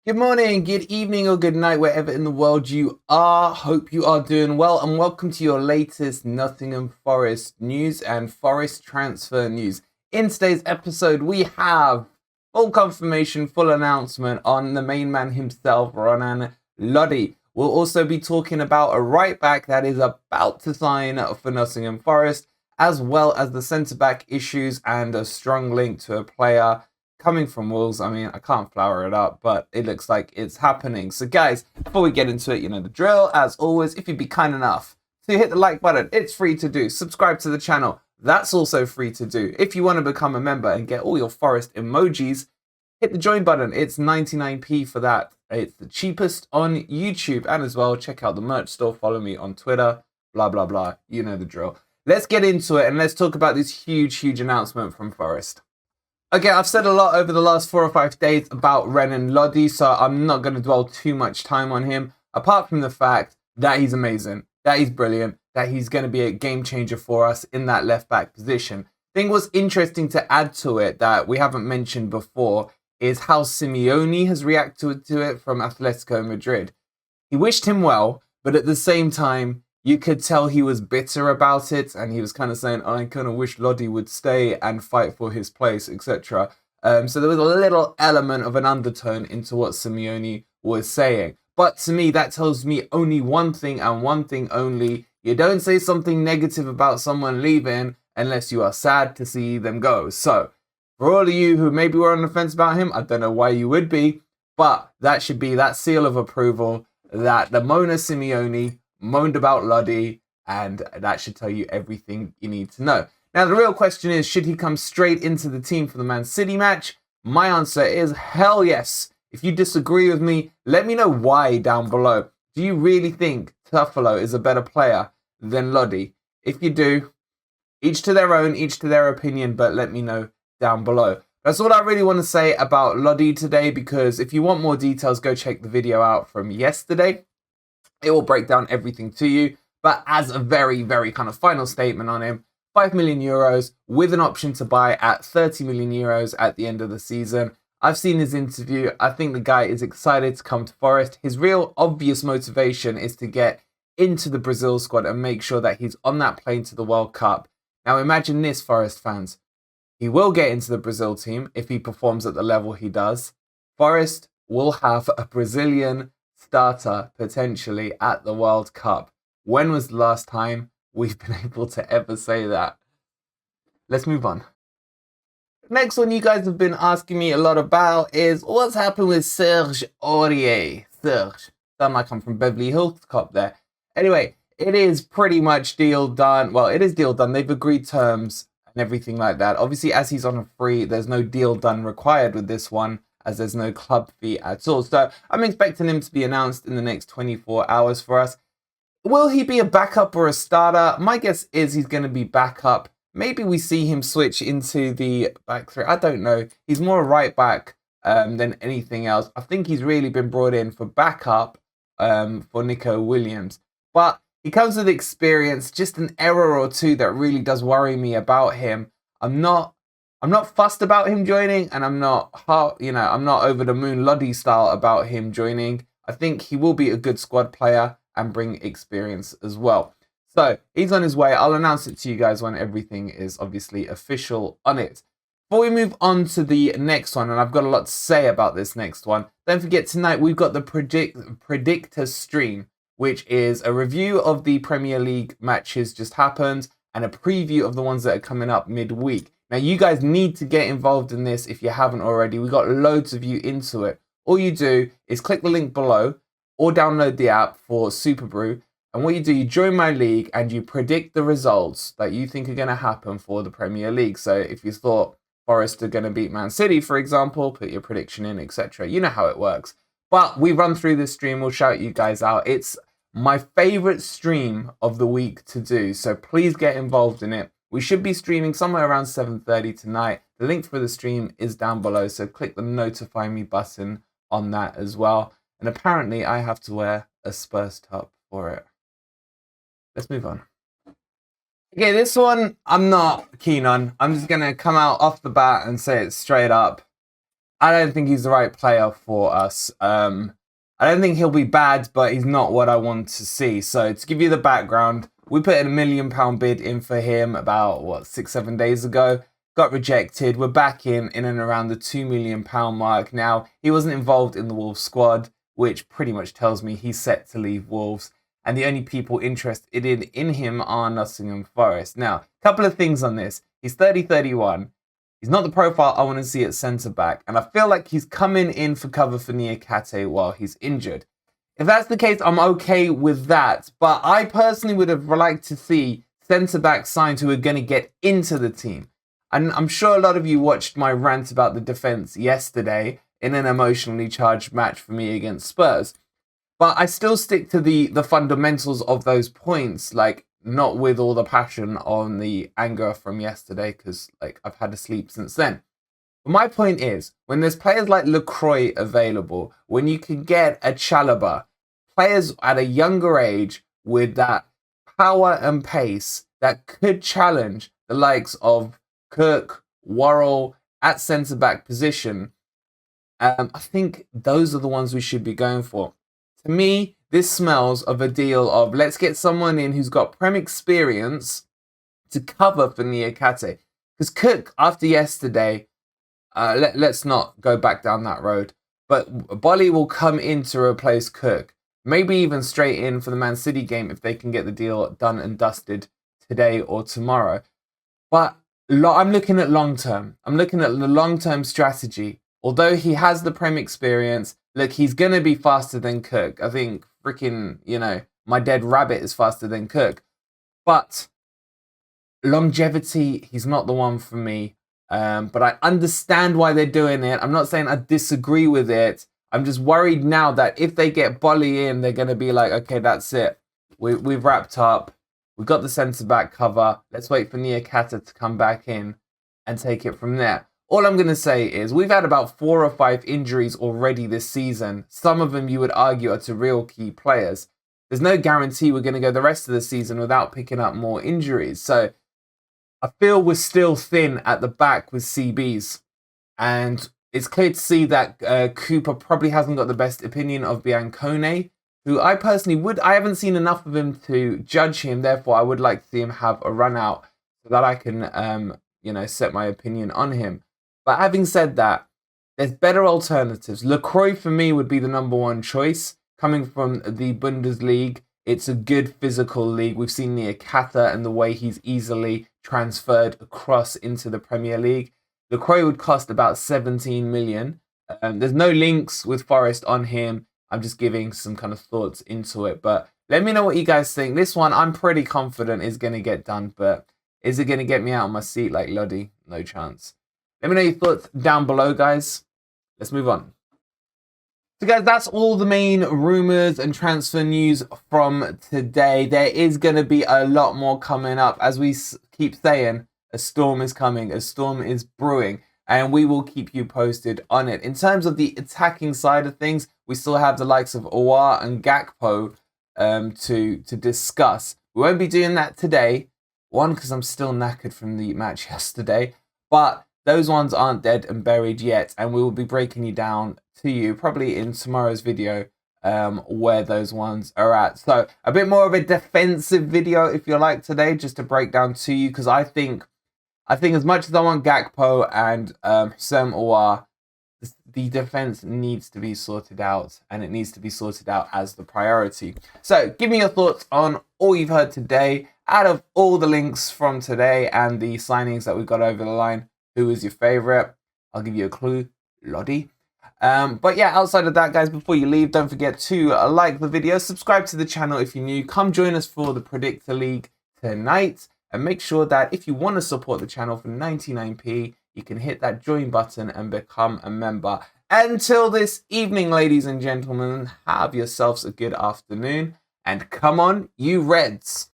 Good morning, good evening, or good night, wherever in the world you are. Hope you are doing well, and welcome to your latest Nottingham Forest news and Forest transfer news. In today's episode, we have full confirmation, full announcement on the main man himself, Ronan Lodi. We'll also be talking about a right back that is about to sign for Nottingham Forest, as well as the centre back issues and a strong link to a player coming from Wolves. I mean, I can't flower it up, but it looks like it's happening. So guys, before we get into it, you know the drill. As always, if you'd be kind enough to hit the like button, it's free to do. Subscribe to the channel, that's also free to do. If you want to become a member and get all your Forest emojis, hit the join button. It's 99p for that. It's the cheapest on YouTube. And as well, check out the merch store. Follow me on Twitter, blah, blah, blah. You know the drill. Let's get into it and let's talk about this huge announcement from Forest. Okay, I've said a lot over the last 4 or 5 days about Ronan Lodi, so I'm not going to dwell too much time on him, apart from the fact that he's amazing, that he's brilliant, that he's going to be a game changer for us in that left back position. I think what's interesting to add to it that we haven't mentioned before is how Simeone has reacted to it from Atletico Madrid. He wished him well, but at the same time, you could tell he was bitter about it, and he was kind of saying, I kind of wish Lodi would stay and fight for his place, etc. So there was a little element of an undertone into what Simeone was saying. But to me, that tells me only one thing and one thing only. You don't say something negative about someone leaving unless you are sad to see them go. So for all of you who maybe were on the fence about him, I don't know why you would be, but that should be that seal of approval that the Mona Simeone moaned about Lodi, and that should tell you everything you need to know. Now, the real question is, should he come straight into the team for the Man City match? My answer is hell yes. If you disagree with me, let me know why down below. Do you really think Tuffalo is a better player than Lodi? If you do, each to their own, each to their opinion, but let me know down below. That's all I really want to say about Lodi today, because if you want more details, go check the video out from yesterday. It will break down everything to you. But as a very kind of final statement on him, 5 million euros with an option to buy at 30 million euros at the end of the season. I've seen his interview. I think the guy is excited to come to Forest. His real obvious motivation is to get into the Brazil squad and make sure that he's on that plane to the World Cup. Now imagine this, Forest fans. He will get into the Brazil team if he performs at the level he does. Forest will have a Brazilian starter potentially at the World Cup. When was the last time we've been able to ever say that? Let's move on. Next one you guys have been asking me a lot about is what's happened with Serge Aurier. Serge. Sound like I'm from Beverly Hills Cop there. Anyway, it is pretty much deal done. Well, it is deal done. They've agreed terms and everything like that. Obviously, as he's on a free, there's no deal done required with this one, as there's no club fee at all. So I'm expecting him to be announced in the next 24 hours for us. Will he be a backup or a starter? My guess is he's going to be backup. Maybe we see him switch into the back three. I don't know. He's more right back than anything else. I think he's really been brought in for backup for Nico Williams. But he comes with experience, just an error or two that really does worry me about him. I'm not fussed about him joining, and I'm not over the moon Lodi style about him joining. I think he will be a good squad player and bring experience as well. So he's on his way. I'll announce it to you guys when everything is obviously official on it. Before we move on to the next one, and I've got a lot to say about this next one, don't forget tonight we've got the Predictor stream, which is a review of the Premier League matches just happened and a preview of the ones that are coming up midweek. Now, you guys need to get involved in this if you haven't already. We've got loads of you into it. All you do is click the link below or download the app for Superbrew. And what you do, you join my league and you predict the results that you think are going to happen for the Premier League. So if you thought Forest are going to beat Man City, for example, put your prediction in, etc. You know how it works. But we run through this stream. We'll shout you guys out. It's my favorite stream of the week to do. So please get involved in it. We should be streaming somewhere around 7:30 tonight. The link for the stream is down below, so click the notify me button on that as well. And apparently I have to wear a Spurs top for it. Let's move on. Okay, this one I'm not keen on. I'm just going to come out off the bat and say it straight up. I don't think he's the right player for us. I don't think he'll be bad, but he's not what I want to see. So to give you the background, we put in £1 million bid in for him about, 6-7 days ago. Got rejected. We're back in and around the £2 million mark. Now, he wasn't involved in the Wolves squad, which pretty much tells me he's set to leave Wolves. And the only people interested in him are Nottingham Forest. Now, a couple of things on this. He's 30-31. He's not the profile I want to see at centre-back, and I feel like he's coming in for cover for Niakate while he's injured. If that's the case, I'm okay with that, but I personally would have liked to see centre-back signed who are going to get into the team. And I'm sure a lot of you watched my rant about the defence yesterday in an emotionally charged match for me against Spurs. But I still stick to the fundamentals of those points, like not with all the passion on the anger from yesterday, because I've had to sleep since then. But my point is, when there's players like LaCroix available, when you can get a Chalobah, players at a younger age with that power and pace that could challenge the likes of Kirk, Worrell at centre-back position, I think those are the ones we should be going for. To me, this smells of a deal of let's get someone in who's got Prem experience to cover for Niakate. Because Cook, after yesterday, let's not go back down that road, but Boly will come in to replace Cook. Maybe even straight in for the Man City game if they can get the deal done and dusted today or tomorrow. But I'm looking at long term. I'm looking at the long-term strategy. Although he has the Prem experience, look, he's going to be faster than Cook. I think freaking, my dead rabbit is faster than Cook. But longevity, he's not the one for me. But I understand why they're doing it. I'm not saying I disagree with it. I'm just worried now that if they get Boly in, they're going to be like, okay, that's it. We've wrapped up. We've got the centre-back cover. Let's wait for Niakate to come back in and take it from there. All I'm going to say is we've had about 4 or 5 injuries already this season. Some of them you would argue are to real key players. There's no guarantee we're going to go the rest of the season without picking up more injuries. So I feel we're still thin at the back with CBs. And it's clear to see that Cooper probably hasn't got the best opinion of Biancone, who I personally I haven't seen enough of him to judge him. Therefore, I would like to see him have a run out so that I can, set my opinion on him. But having said that, there's better alternatives. LaCroix for me would be the number one choice. Coming from the Bundesliga, it's a good physical league. We've seen Niakate and the way he's easily transferred across into the Premier League. LaCroix would cost about 17 million. There's no links with Forest on him. I'm just giving some kind of thoughts into it. But let me know what you guys think. This one, I'm pretty confident is going to get done. But is it going to get me out of my seat like Lodi? No chance. Let me know your thoughts down below, guys. Let's move on. So, guys, that's all the main rumours and transfer news from today. There is going to be a lot more coming up. As we keep saying, a storm is coming. A storm is brewing. And we will keep you posted on it. In terms of the attacking side of things, we still have the likes of Aurier and Gakpo to discuss. We won't be doing that today. One, because I'm still knackered from the match yesterday. But those ones aren't dead and buried yet, and we will be breaking you down to you probably in tomorrow's video where those ones are at. So a bit more of a defensive video, if you like, today, just to break down to you, because I think as much as I want Gakpo and Sam Aurier, the defense needs to be sorted out, and it needs to be sorted out as the priority. So give me your thoughts on all you've heard today. Out of all the links from today and the signings that we've got over the line, who is your favorite? I'll give you a clue. Lodi. But yeah, outside of that, guys, before you leave, don't forget to like the video, subscribe to the channel if you're new, come join us for the Predictor League tonight, and make sure that if you want to support the channel for 99p, you can hit that join button and become a member. Until this evening, ladies and gentlemen, have yourselves a good afternoon, and come on, you Reds!